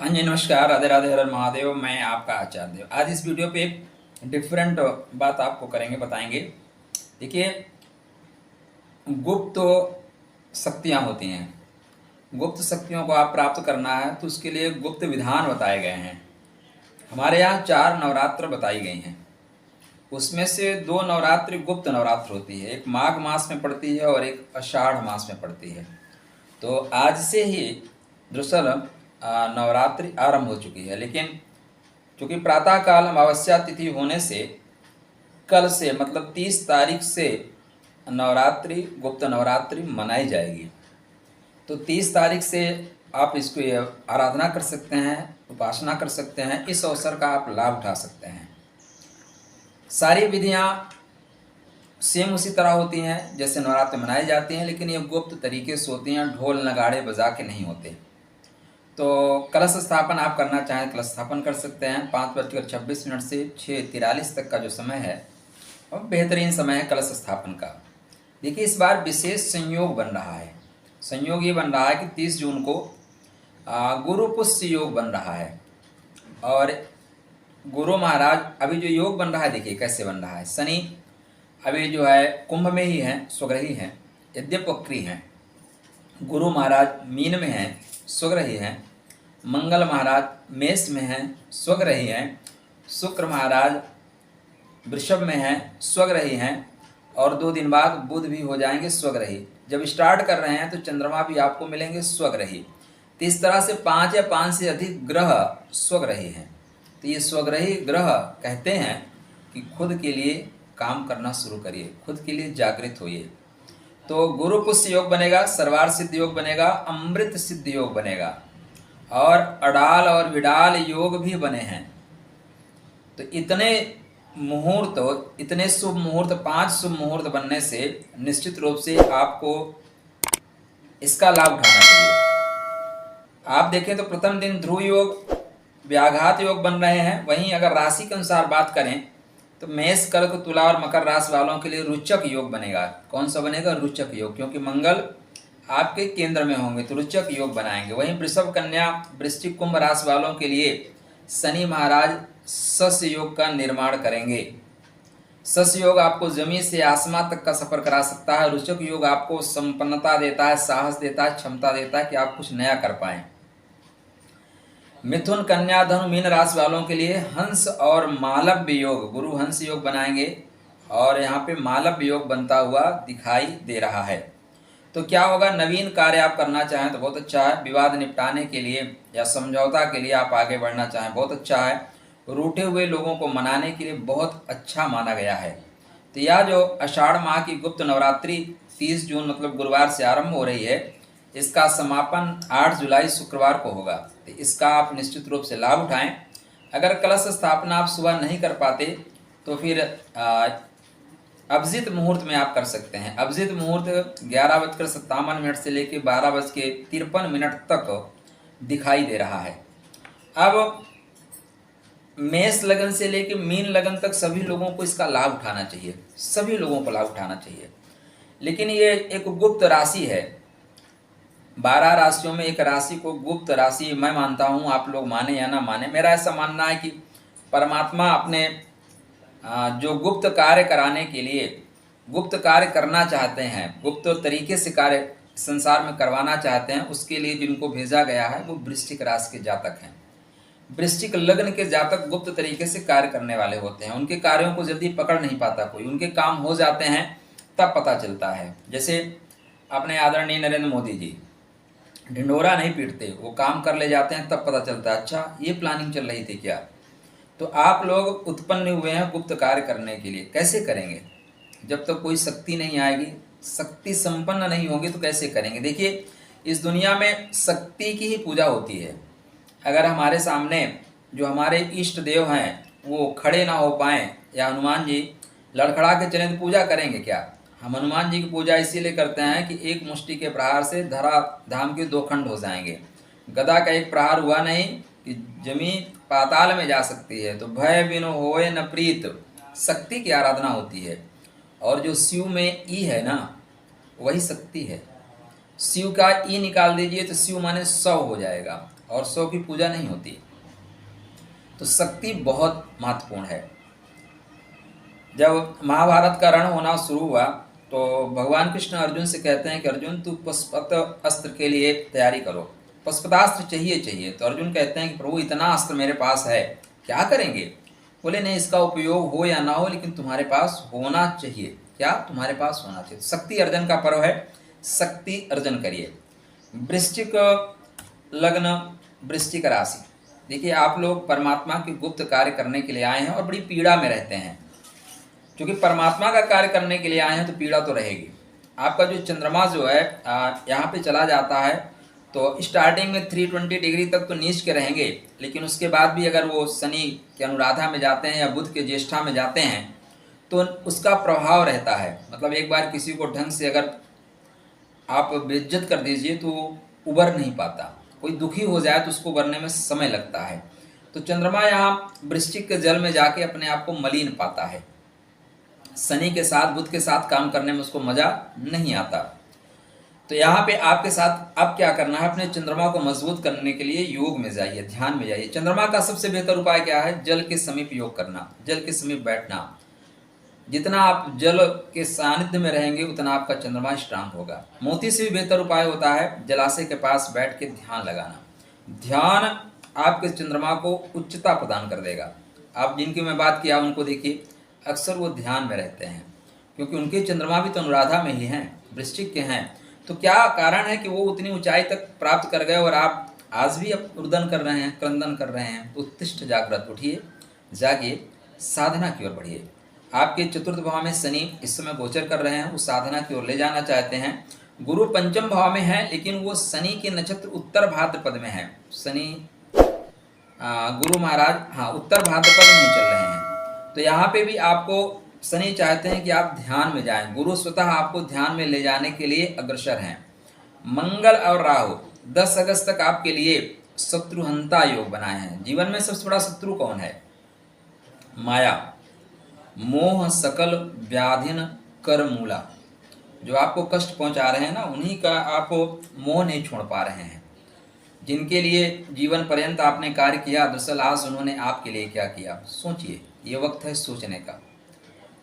हाँ जी, नमस्कार, राधे राधे, हर हर महादेव। मैं आपका आचार्य देव। आज इस वीडियो पे एक डिफरेंट बात आपको करेंगे, बताएंगे। देखिए, गुप्त शक्तियाँ होती हैं। गुप्त शक्तियों को आप प्राप्त करना है तो उसके लिए गुप्त विधान बताए गए हैं। हमारे यहाँ 4 नवरात्र बताई गई हैं। उसमें से 2 नवरात्रि गुप्त नवरात्र होती है। एक माघ मास में पड़ती है और एक आषाढ़ मास में पड़ती है। तो आज से ही दरअसल नवरात्रि आरंभ हो चुकी है, लेकिन क्योंकि प्रातःकाल अमावस्या तिथि होने से कल से मतलब 30 तारीख से नवरात्रि गुप्त नवरात्रि मनाई जाएगी। तो 30 तारीख से आप इसको आराधना कर सकते हैं, उपासना कर सकते हैं। इस अवसर का आप लाभ उठा सकते हैं। सारी विधियां सेम उसी तरह होती हैं जैसे नवरात्र मनाई जाती हैं, लेकिन ये गुप्त तरीके से होती हैं, ढोल नगाड़े बजा के नहीं होते। तो कलश स्थापन आप करना चाहें कलश स्थापन कर सकते हैं। 5:26 से 6:43 तक का जो समय है और बेहतरीन समय है कलश स्थापन का। देखिए, इस बार विशेष संयोग बन रहा है। संयोग ये बन रहा है कि 30 जून को गुरु पुष्य योग बन रहा है। और गुरु महाराज अभी जो योग बन रहा है, देखिए कैसे बन रहा है। शनि अभी जो है कुंभ में ही है, स्वग्रही हैं, यद्यप वक्री हैं। गुरु महाराज मीन में हैं, स्वग्रही हैं। मंगल महाराज मेष में हैं, स्वग्रही हैं। शुक्र महाराज वृषभ में हैं, स्वग्रही हैं। और 2 दिन बाद बुध भी हो जाएंगे स्वग्रही। जब स्टार्ट कर रहे हैं तो चंद्रमा भी आपको मिलेंगे स्वग्रही। तो इस तरह से 5 या 5 से अधिक ग्रह स्वग्रही हैं। तो ये स्वग्रही ग्रह कहते हैं कि खुद के लिए काम करना शुरू करिए, खुद के लिए जागृत होइए। तो गुरु पुष्य योग बनेगा, सर्वार सिद्ध योग बनेगा, अमृत सिद्ध योग बनेगा और अडाल और विडाल योग भी बने हैं। तो इतने मुहूर्त, इतने शुभ मुहूर्त, 5 शुभ मुहूर्त बनने से निश्चित रूप से आपको इसका लाभ उठाना चाहिए। आप देखें तो प्रथम दिन ध्रुव योग, व्याघात योग बन रहे हैं। वहीं अगर राशि के अनुसार बात करें तो मेष, कर्क, तुला और मकर राशि वालों के लिए रुचक योग बनेगा। कौन सा बनेगा? रुचक योग, क्योंकि मंगल आपके केंद्र में होंगे तो रुचक योग बनाएंगे। वहीं वृषभ, कन्या, वृश्चिक, कुंभ राशि वालों के लिए शनि महाराज सस्य योग का निर्माण करेंगे। सस्य योग आपको जमीन से आसमान तक का सफर करा सकता है। रुचक योग आपको संपन्नता देता है, साहस देता है, क्षमता देता है कि आप कुछ नया कर पाएं। मिथुन, कन्या, धनु, मीन राशि वालों के लिए हंस और मालव्य योग, गुरु हंस योग बनाएंगे और यहाँ पे मालव्य योग बनता हुआ दिखाई दे रहा है। तो क्या होगा? नवीन कार्य आप करना चाहें तो बहुत अच्छा है। विवाद निपटाने के लिए या समझौता के लिए आप आगे बढ़ना चाहें, बहुत अच्छा है। रूठे हुए लोगों को मनाने के लिए बहुत अच्छा माना गया है। तो यह जो आषाढ़ माह की गुप्त नवरात्रि 30 जून मतलब गुरुवार से आरंभ हो रही है, इसका समापन 8 जुलाई शुक्रवार को होगा। तो इसका आप निश्चित रूप से लाभ उठाएं। अगर कलश स्थापना आप सुबह नहीं कर पाते तो फिर अभिजित मुहूर्त में आप कर सकते हैं। अभिजित मुहूर्त 11:57 से लेकर 12:53 तक दिखाई दे रहा है। अब मेष लगन से लेकर मीन लगन तक सभी लोगों को इसका लाभ उठाना चाहिए, सभी लोगों को लाभ उठाना चाहिए। लेकिन ये एक गुप्त राशि है। 12 राशियों में एक राशि को गुप्त राशि मैं मानता हूँ, आप लोग माने या ना माने। मेरा ऐसा मानना है कि परमात्मा अपने जो गुप्त कार्य कराने के लिए गुप्त कार्य करना चाहते हैं, गुप्त तरीके से कार्य संसार में करवाना चाहते हैं, उसके लिए जिनको भेजा गया है वो वृश्चिक राशि के जातक हैं। वृश्चिक लग्न के जातक गुप्त तरीके से कार्य करने वाले होते हैं। उनके कार्यों को जल्दी पकड़ नहीं पाता कोई, उनके काम हो जाते हैं तब पता चलता है। जैसे अपने आदरणीय नरेंद्र मोदी जी ढिंढोरा नहीं पीटते, वो काम कर ले जाते हैं तब पता चलता है अच्छा ये प्लानिंग चल रही थी क्या। तो आप लोग उत्पन्न हुए हैं गुप्त कार्य करने के लिए। कैसे करेंगे? जब तक कोई शक्ति नहीं आएगी, शक्ति संपन्न नहीं होगी तो कैसे करेंगे? देखिए, इस दुनिया में शक्ति की ही पूजा होती है। अगर हमारे सामने जो हमारे इष्ट देव हैं वो खड़े ना हो पाएँ या हनुमान जी लड़खड़ा के चलें तो पूजा करेंगे क्या? हम हनुमान जी की पूजा इसीलिए करते हैं कि एक मुष्टि के प्रहार से धरा धाम के 2 खंड हो जाएंगे। गदा का एक प्रहार हुआ नहीं कि जमीन पाताल में जा सकती है। तो भय बिनु होए न प्रीत, शक्ति की आराधना होती है। और जो शिव में ई है ना, वही शक्ति है। शिव का ई निकाल दीजिए तो शिव माने 100 हो जाएगा। और 100 की पूजा नहीं होती। तो शक्ति बहुत महत्वपूर्ण है। जब महाभारत का रण होना शुरू हुआ तो भगवान कृष्ण अर्जुन से कहते हैं कि अर्जुन तू पशुपत अस्त्र के लिए तैयारी करो, पशुपतास्त्र चाहिए। तो अर्जुन कहते हैं कि प्रभु इतना अस्त्र मेरे पास है, क्या करेंगे? बोले नहीं, इसका उपयोग हो या ना हो लेकिन तुम्हारे पास होना चाहिए। क्या? तुम्हारे पास होना चाहिए। शक्ति अर्जन का पर्व है, शक्ति अर्जन करिए। वृश्चिक लग्न, वृश्चिक राशि, देखिए आप लोग परमात्मा के गुप्त कार्य करने के लिए आए हैं और बड़ी पीड़ा में रहते हैं। क्योंकि परमात्मा का कार्य करने के लिए आए हैं तो पीड़ा तो रहेगी। आपका जो चंद्रमा जो है यहाँ पे चला जाता है तो स्टार्टिंग में 320 डिग्री तक तो नीच के रहेंगे, लेकिन उसके बाद भी अगर वो शनि के अनुराधा में जाते हैं या बुध के ज्येष्ठा में जाते हैं तो उसका प्रभाव रहता है। मतलब एक बार किसी को ढंग से अगर आप बेइज्जत कर दीजिए तो उबर नहीं पाता। कोई दुखी हो जाए तो उसको उबरने में समय लगता है। तो चंद्रमा यहाँ वृश्चिक के जल में जाके अपने आप को मलिन पाता है। शनि के साथ, बुध के साथ काम करने में उसको मजा नहीं आता। तो यहाँ पे आपके साथ अब क्या करना है, अपने चंद्रमा को मजबूत करने के लिए योग में जाइए, ध्यान में जाइए। चंद्रमा का सबसे बेहतर उपाय क्या है? जल के समीप योग करना, जल के समीप बैठना। जितना आप जल के सानिध्य में रहेंगे उतना आपका चंद्रमा स्ट्रांग होगा। मोती से भी बेहतर उपाय होता है जलाशय के पास बैठ के ध्यान लगाना। ध्यान आपके चंद्रमा को उच्चता प्रदान कर देगा। आप जिनकी मैं बात किया उनको देखिए, अक्सर वो ध्यान में रहते हैं क्योंकि उनके चंद्रमा भी तो अनुराधा में ही हैं, वृश्चिक के हैं। तो क्या कारण है कि वो उतनी ऊंचाई तक प्राप्त कर गए और आप आज भी अब रुदन कर रहे हैं, क्रंदन कर रहे हैं? तो उत्तिष्ठ जागृत, उठिए, जागिए, साधना की ओर बढ़िए। आपके चतुर्थ भाव में शनि इस समय गोचर कर रहे हैं, उस साधना की ओर ले जाना चाहते हैं। गुरु पंचम भाव में है लेकिन वो शनि के नक्षत्र उत्तर भाद्रपद में है। शनि गुरु महाराज उत्तर भाद्रपद में चल रहे हैं। तो यहाँ पे भी आपको शनि चाहते हैं कि आप ध्यान में जाएं। गुरु स्वतः आपको ध्यान में ले जाने के लिए अग्रसर हैं। मंगल और राहु 10 अगस्त तक आपके लिए शत्रुहंता योग बनाए हैं। जीवन में सबसे बड़ा शत्रु कौन है? माया, मोह, सकल व्याधिन कर मूला। जो आपको कष्ट पहुंचा रहे हैं ना, उन्हीं का आप मोह नहीं छोड़ पा रहे हैं। जिनके लिए जीवन पर्यंत आपने कार्य किया, दरअसल आज उन्होंने आपके लिए क्या किया? सोचिए, ये वक्त है सोचने का।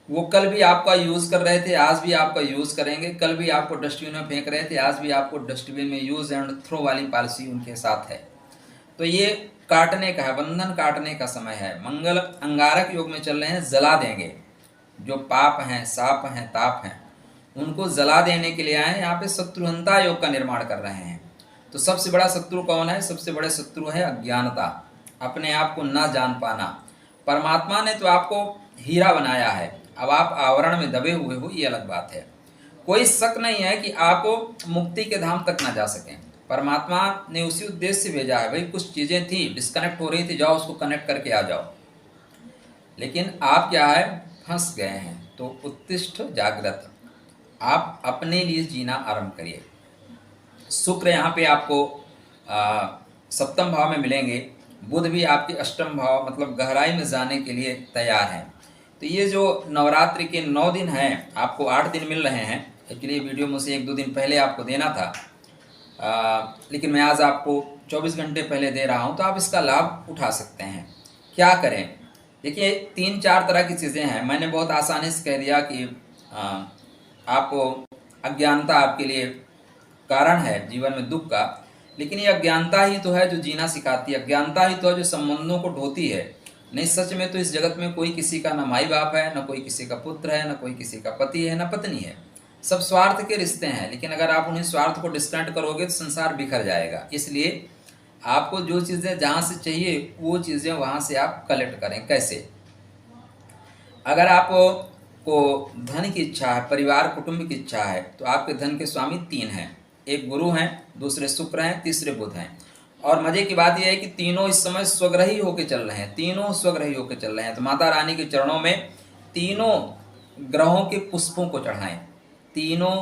वो कल भी आपका यूज़ कर रहे थे, आज भी आपका यूज़ करेंगे। कल भी आपको डस्टबिन में फेंक रहे थे, आज भी आपको डस्टबिन में यूज़ एंड थ्रो वाली पॉलिसी उनके साथ है। तो ये काटने का है, बंधन काटने का समय है। मंगल अंगारक योग में चल रहे हैं, जला देंगे। जो पाप हैं, साप हैं, ताप हैं, उनको जला देने के लिए आए। यहाँ पे शत्रुहंता योग का निर्माण कर रहे हैं। तो सबसे बड़ा शत्रु कौन है? सबसे बड़े शत्रु है अज्ञानता, अपने आप को ना जान पाना। परमात्मा ने तो आपको हीरा बनाया है, अब आप आवरण में दबे हुए हो, ये अलग बात है। कोई शक नहीं है कि आप मुक्ति के धाम तक ना जा सकें। परमात्मा ने उसी उद्देश्य से भेजा है। भाई कुछ चीज़ें थी, डिस्कनेक्ट हो रही थी, जाओ उसको कनेक्ट करके आ जाओ। लेकिन आप क्या है, फंस गए हैं। तो उत्तिष्ठ जागृत, आप अपने लिए जीना आरंभ करिए। शुक्र यहाँ पे आपको सप्तम भाव में मिलेंगे। बुध भी आपके अष्टम भाव, मतलब गहराई में जाने के लिए तैयार हैं। तो ये जो नवरात्रि के 9 दिन हैं, आपको 8 दिन मिल रहे हैं। एक्चुअली वीडियो मुझे 1-2 दिन पहले आपको देना था, लेकिन मैं आज आपको 24 घंटे पहले दे रहा हूँ, तो आप इसका लाभ उठा सकते हैं। क्या करें? देखिए 3-4 तरह की चीज़ें हैं। मैंने बहुत आसानी से कह दिया कि आपको अज्ञानता आपके लिए कारण है जीवन में दुख का, लेकिन ये अज्ञानता ही तो है जो जीना सिखाती है। अज्ञानता ही तो है जो संबंधों को ढोती है। नहीं, सच में तो इस जगत में कोई किसी का ना माई बाप है, ना कोई किसी का पुत्र है, ना कोई किसी का पति है, ना पत्नी है। सब स्वार्थ के रिश्ते हैं। लेकिन अगर आप उन्हें स्वार्थ को डिस्कनेक्ट करोगे तो संसार बिखर जाएगा। इसलिए आपको जो चीज़ें जहाँ से चाहिए वो चीज़ें वहाँ से आप कलेक्ट करें। कैसे? अगर आप को धन की इच्छा है, परिवार कुटुंब की इच्छा है, तो आपके धन के स्वामी 3 हैं। एक गुरु हैं, दूसरे शुक्र हैं, तीसरे बुध हैं। और मजे की बात यह है कि तीनों इस समय स्वग्रही होकर चल रहे हैं। तीनों स्वग्रही होकर चल रहे हैं। तो माता रानी के चरणों में तीनों ग्रहों के पुष्पों को चढ़ाएं। तीनों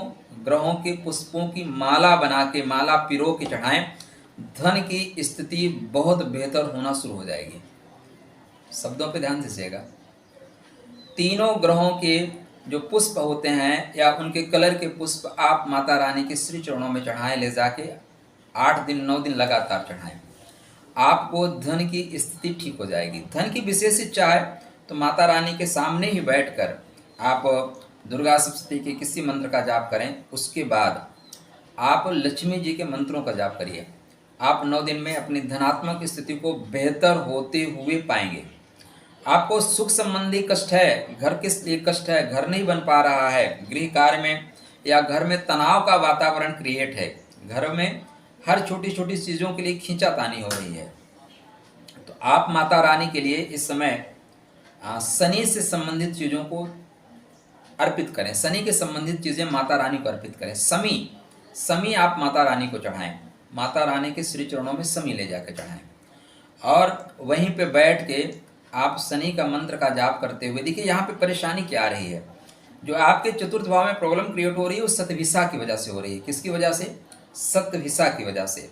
ग्रहों के पुष्पों की माला बना के, माला पिरो के चढ़ाएं। धन की स्थिति बहुत बेहतर होना शुरू हो जाएगी। शब्दों पे ध्यान दीजिएगा। तीनों ग्रहों के जो पुष्प होते हैं या उनके कलर के पुष्प आप माता रानी के श्री चरणों में चढ़ाएं। ले जाके 8 दिन 9 दिन लगातार चढ़ाएं। आपको धन की स्थिति ठीक हो जाएगी। धन की विशेष इच्छा है तो माता रानी के सामने ही बैठकर आप दुर्गा सप्तशती के किसी मंत्र का जाप करें। उसके बाद आप लक्ष्मी जी के मंत्रों का जाप करिए। आप 9 दिन में अपनी धनात्मक स्थिति को बेहतर होते हुए पाएंगे। आपको सुख संबंधी कष्ट है, घर किस लिए कष्ट है, घर नहीं बन पा रहा है, गृह कार्य में या घर में तनाव का वातावरण क्रिएट है, घर में हर छोटी छोटी चीज़ों के लिए खींचातानी हो रही है, तो आप माता रानी के लिए इस समय शनि से संबंधित चीज़ों को अर्पित करें। शनि के संबंधित चीज़ें माता रानी को अर्पित करें। समी आप माता रानी को चढ़ाएं। माता रानी के श्री चरणों में समी ले जाकर चढ़ाएं और वहीं पे बैठ के आप शनि का मंत्र का जाप करते हुए, देखिए यहाँ पे परेशानी क्या आ रही है, जो आपके चतुर्थ भाव में प्रॉब्लम क्रिएट हो रही है वो सतभिषा की वजह से हो रही है। किसकी वजह से? सतभिषा की वजह से।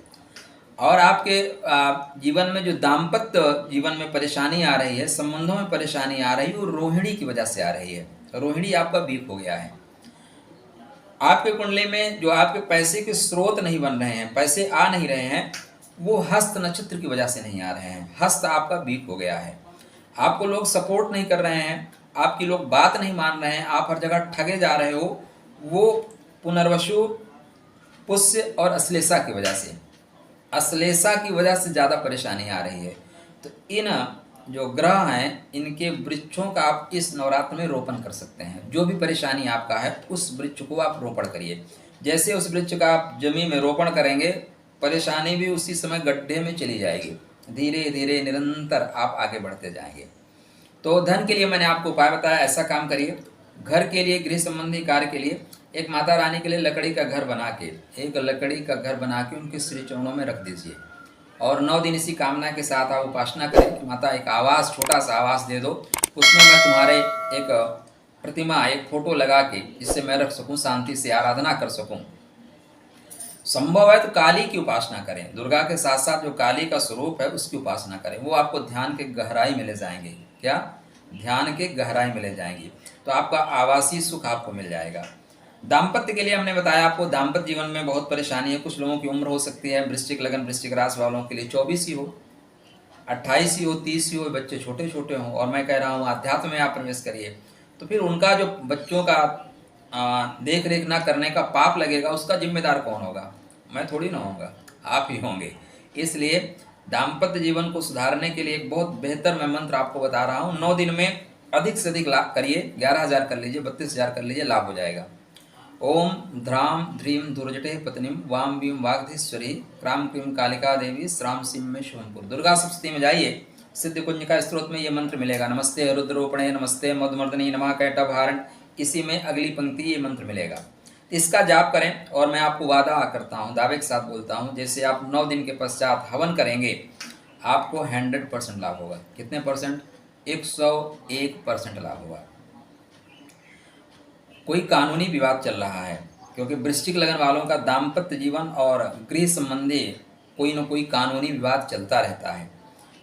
और आपके जीवन में जो दाम्पत्य जीवन में परेशानी आ रही है, संबंधों में परेशानी आ रही है, वो रोहिणी की वजह से आ रही है। रोहिणी आपका वीक हो गया है। आपके कुंडली में जो आपके पैसे के स्रोत नहीं बन रहे हैं, पैसे आ नहीं रहे हैं, वो हस्त नक्षत्र की वजह से नहीं आ रहे हैं। हस्त आपका वीक हो गया है। आपको लोग सपोर्ट नहीं कर रहे हैं, आपकी लोग बात नहीं मान रहे हैं, आप हर जगह ठगे जा रहे हो। वो पुनर्वसु, पुष्य और अश्लेषा की वजह से, अश्लेषा की वजह से ज़्यादा परेशानी आ रही है। तो इन जो ग्रह हैं, इनके वृक्षों का आप इस नवरात्र में रोपण कर सकते हैं। जो भी परेशानी आपका है उस वृक्ष को आप रोपण करिए। जैसे उस वृक्ष का आप जमीन में रोपण करेंगे, परेशानी भी उसी समय गड्ढे में चली जाएगी। धीरे धीरे निरंतर आप आगे बढ़ते जाएंगे। तो धन के लिए मैंने आपको उपाय बताया, ऐसा काम करिए। घर के लिए, गृह संबंधी कार्य के लिए एक माता रानी के लिए लकड़ी का घर बना के, एक लकड़ी का घर बना के उनके श्री चरणों में रख दीजिए और 9 दिन इसी कामना के साथ आप उपासना करें कि माता एक आवास, छोटा सा आवास दे दो, उसमें मैं तुम्हारे एक प्रतिमा, एक फोटो लगा के जिससे मैं रख सकूं, शांति से आराधना कर सकूं। संभव है तो काली की उपासना करें। दुर्गा के साथ साथ जो काली का स्वरूप है उसकी उपासना करें। वो आपको ध्यान के गहराई में ले जाएंगे। क्या? ध्यान के गहराई में ले जाएंगी। तो आपका आवासीय सुख आपको मिल जाएगा। दाम्पत्य के लिए हमने बताया आपको, दाम्पत्य जीवन में बहुत परेशानी है। कुछ लोगों की उम्र हो सकती है, वृश्चिक लगन, वृश्चिक राशि वालों के लिए 24 ही हो, 28 ही हो, 30 ही हो, बच्चे छोटे छोटे हों, और मैं कह रहा हूँ अध्यात्म में आप प्रवेश करिए, तो फिर उनका जो बच्चों का देख रेख ना करने का पाप लगेगा, उसका जिम्मेदार कौन होगा? मैं थोड़ी ना होऊंगा, आप ही होंगे। इसलिए दाम्पत्य जीवन को सुधारने के लिए एक बहुत बेहतर मैं मंत्र आपको बता रहा हूँ। 9 दिन में अधिक से अधिक लाभ करिए। 11,000 कर लीजिए, 32,000 कर लीजिए, लाभ हो जाएगा। ओम ध्राम ध्रीं दुर्जटे पत्नीम वाम Vim वाग्धीश्वरी cram cream Kalika Devi श्राम SIM में शुभमपुर। दुर्गा सप्तशती में जाइए, सिद्ध कुंज का स्त्रोत में ये मंत्र मिलेगा। नमस्ते रुद्रोपणे, नमस्ते मधुमर्दनी, नमः कैटभारण, इसी में अगली पंक्ति ये मंत्र मिलेगा। इसका जाप करें और मैं आपको वादा करता हूँ, दावे के साथ बोलता हूँ, जैसे आप 9 दिन के पश्चात हवन करेंगे आपको 100% लाभ होगा। कितने परसेंट? 101% लाभ होगा। कोई कानूनी विवाद चल रहा है, क्योंकि वृश्चिक लगन वालों का दाम्पत्य जीवन और गृह संबंधी कोई न कोई कानूनी विवाद चलता रहता है।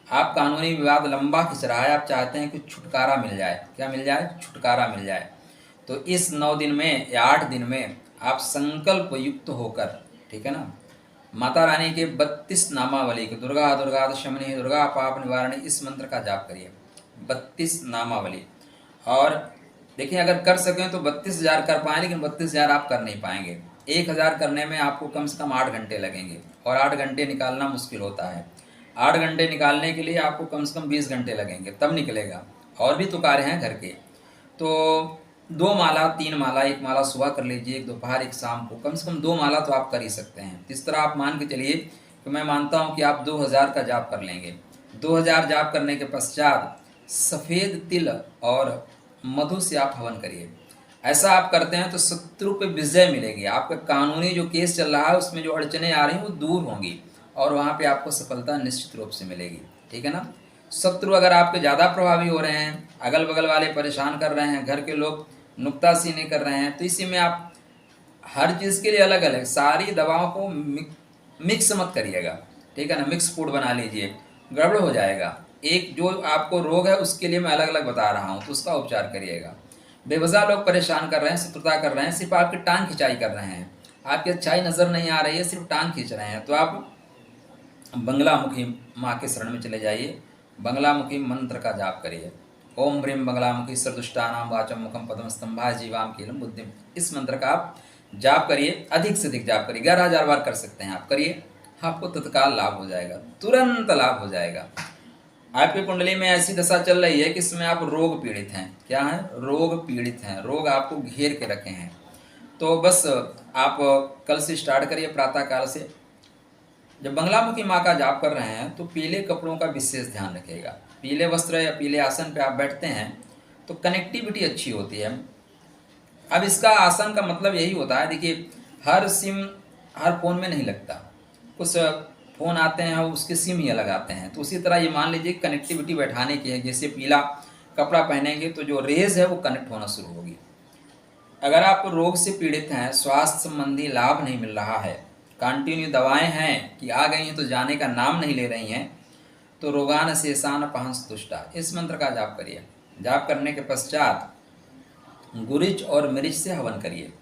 आप कानूनी विवाद लंबा खिंच रहा है, आप चाहते हैं कि छुटकारा मिल जाए। क्या मिल जाए? छुटकारा मिल जाए। तो इस 9 दिन में या 8 दिन में आप संकल्प युक्त होकर, ठीक है ना, माता रानी के 32 नामावली के दुर्गा दुर्गा शमनी दुर्गा पाप निवारणी, इस मंत्र का जाप करिए। 32 नामावली। और देखिए, अगर कर सकें तो 32,000 कर पाएँ, लेकिन 32,000 आप कर नहीं पाएंगे। 1,000 करने में आपको कम से कम 8 घंटे लगेंगे, और 8 घंटे निकालना मुश्किल होता है। 8 घंटे निकालने के लिए आपको कम से कम 20 घंटे लगेंगे, तब निकलेगा। और भी तो कार्य हैं घर के। तो 2 माला, 3 माला, 1 माला सुबह कर लीजिए, 1 दोपहर, 1 शाम को, कम से कम 2 माला तो आप कर ही सकते हैं। इस तरह आप मान के चलिए कि मैं मानता हूँ कि आप 2,000 का जाप कर लेंगे। 2,000 जाप करने के पश्चात सफ़ेद तिल और मधु से आप हवन करिए। ऐसा आप करते हैं तो शत्रु पे विजय मिलेगी। आपका कानूनी जो केस चल रहा है उसमें जो अड़चने आ रही हैं वो दूर होंगी, और वहाँ पे आपको सफलता निश्चित रूप से मिलेगी। ठीक है ना? शत्रु अगर आपके ज़्यादा प्रभावी हो रहे हैं, अगल बगल वाले परेशान कर रहे हैं, घर के लोग नुक्ताचीनी कर रहे हैं, तो इसी में आप हर चीज़ के लिए अलग अलग सारी दवाओं को मिक्स मत करिएगा। ठीक है ना? मिक्स फूड बना लीजिए, गड़बड़ हो जाएगा। एक जो आपको रोग है उसके लिए मैं अलग अलग बता रहा हूँ, तो उसका उपचार करिएगा। बेवजह लोग परेशान कर रहे हैं, शत्रुता कर रहे हैं, सिर्फ आपकी टांग खिंचाई कर रहे हैं, आपकी अच्छाई नज़र नहीं आ रही है, सिर्फ टांग खींच रहे हैं, तो आप बंगलामुखी माँ के शरण में चले जाइए, बंगलामुखी मंत्र का जाप करिए। ओम ह्रीम बंगलामुखी सर्वदुष्टानां वाचम मुखम पद्मस्तंभा जीवाम कीलम बुद्धिम। इस मंत्र का आप जाप करिए, अधिक से अधिक जाप करिए, 11,000 बार कर सकते हैं आप, करिए, आपको तत्काल लाभ हो जाएगा, तुरंत लाभ हो जाएगा। आपकी कुंडली में ऐसी दशा चल रही है कि इसमें आप रोग पीड़ित हैं। क्या है? रोग पीड़ित हैं, रोग आपको घेर के रखे हैं। तो बस आप कल से स्टार्ट करिए, प्रातः काल से। जब बंगलामुखी माँ का जाप कर रहे हैं तो पीले कपड़ों का विशेष ध्यान रखिएगा। पीले वस्त्र या पीले आसन पे आप बैठते हैं तो कनेक्टिविटी अच्छी होती है। अब इसका आसन का मतलब यही होता है, देखिए हर सिम हर फ़ोन में नहीं लगता, कुछ फ़ोन आते हैं और उसके सिम ही अलग आते हैं। तो उसी तरह ये मान लीजिए कनेक्टिविटी बैठाने की है। जैसे पीला कपड़ा पहनेंगे तो जो रेज है वो कनेक्ट होना शुरू होगी। अगर आप रोग से पीड़ित हैं, स्वास्थ्य संबंधी लाभ नहीं मिल रहा है, कंटिन्यू दवाएं हैं कि आ गई हैं तो जाने का नाम नहीं ले रही हैं, तो रोगान शेषान पहंस तुष्टा, इस मंत्र का जाप करिए। जाप करने के पश्चात गुरिच और मिर्च से हवन करिए,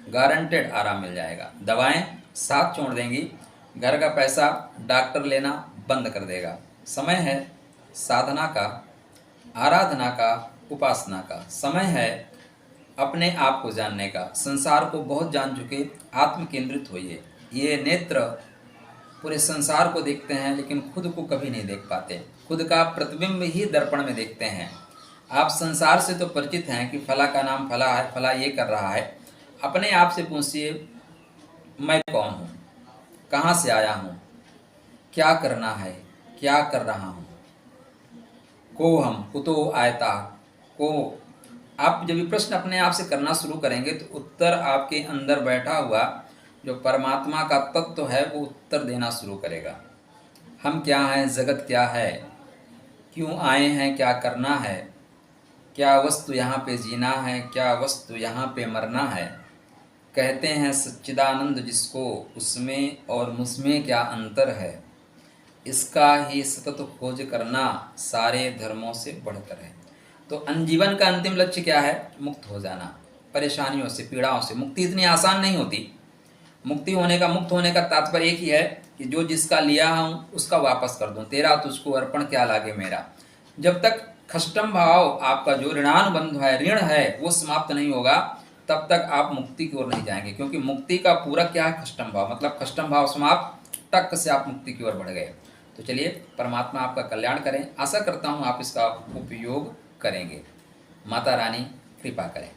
गारंटेड आराम मिल जाएगा। दवाएं साथ छोड़ देंगी, घर का पैसा डॉक्टर लेना बंद कर देगा। समय है साधना का, आराधना का, उपासना का। समय है अपने आप को जानने का। संसार को बहुत जान चुके, आत्म केंद्रित होइए। ये नेत्र पूरे संसार को देखते हैं लेकिन खुद को कभी नहीं देख पाते, खुद का प्रतिबिंब ही दर्पण में देखते हैं। आप संसार से तो परिचित हैं कि फला का नाम फला है, फला ये कर रहा है। अपने आप से पूछिए, मैं कौन हूँ, कहाँ से आया हूँ, क्या करना है, क्या कर रहा हूँ। को हम कुतो आयता को। आप जब ये प्रश्न अपने आप से करना शुरू करेंगे तो उत्तर आपके अंदर बैठा हुआ जो परमात्मा का तत्व है वो उत्तर देना शुरू करेगा। हम क्या हैं, जगत क्या है, क्यों आए हैं, क्या करना है, क्या वस्तु यहाँ पे जीना है, क्या वस्तु यहाँ पे मरना है। कहते हैं सच्चिदानंद जिसको, उसमें और मुझमें क्या अंतर है। इसका ही सतत खोज करना सारे धर्मों से बढ़कर है। तो जीवन का अंतिम लक्ष्य क्या है? मुक्त हो जाना, परेशानियों से, पीड़ाओं से। मुक्ति इतनी आसान नहीं होती। मुक्ति होने का, मुक्त होने का तात्पर्य एक ही है कि जो जिसका लिया हूँ उसका वापस कर दूँ, तेरा तुझको अर्पण क्या लागे मेरा। जब तक खष्टम भाव, आपका जो ऋणानुबंध है, ऋण है, वो समाप्त नहीं होगा तब तक आप मुक्ति की ओर नहीं जाएंगे। क्योंकि मुक्ति का पूरक क्या है? खष्टम भाव। मतलब खष्टम भाव समाप्त, टक से आप मुक्ति की ओर बढ़ गए। तो चलिए, परमात्मा आपका कल्याण करें। आशा करता हूँ आप इसका उपयोग करेंगे। माता रानी कृपा करें।